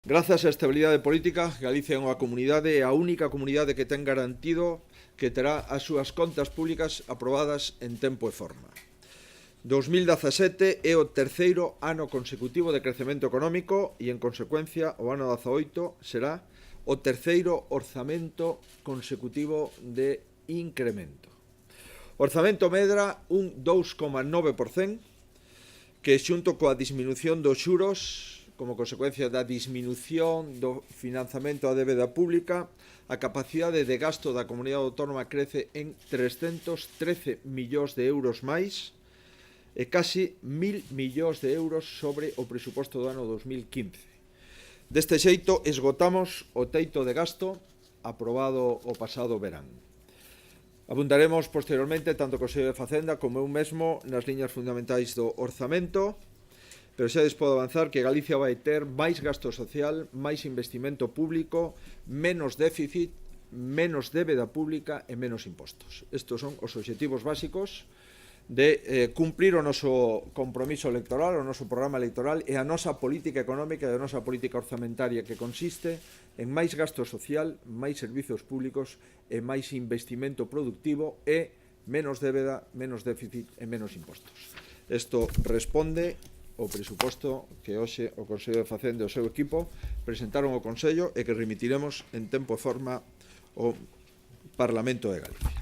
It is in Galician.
Grazas á estabilidade política, Galicia é unha comunidade, é a única comunidade que ten garantido que terá as súas contas públicas aprobadas en tempo e forma. 2017 é o terceiro ano consecutivo de crecemento económico e, en consecuencia, o ano 18 será o terceiro orzamento consecutivo de incremento. O orzamento medra un 2,9%, que xunto coa disminución dos xuros, como consecuencia da disminución do financiamento á débeda pública, a capacidade de gasto da comunidade autónoma crece en 313 millóns de euros máis e casi 1.000 millóns de euros sobre o presuposto do ano 2015. Deste xeito, esgotamos o teito de gasto aprobado o pasado verán. Abundaremos posteriormente tanto o Consello de Facenda como eu mesmo nas liñas fundamentais do orzamento, pero xa lles podo avanzar que Galicia vai ter máis gasto social, máis investimento público, menos déficit, menos débeda pública e menos impostos. Estes son os obxectivos básicos de cumprir o noso compromiso electoral, o noso programa electoral e a nosa política económica e a nosa política orzamentaria, que consiste en máis gasto social, máis servizos públicos e máis investimento productivo e menos débeda, menos déficit e menos impostos. Isto responde ao presuposto que hoxe o Consello de Facenda e o seu equipo presentaron ao Consello e que remitiremos en tempo e forma ao Parlamento de Galicia.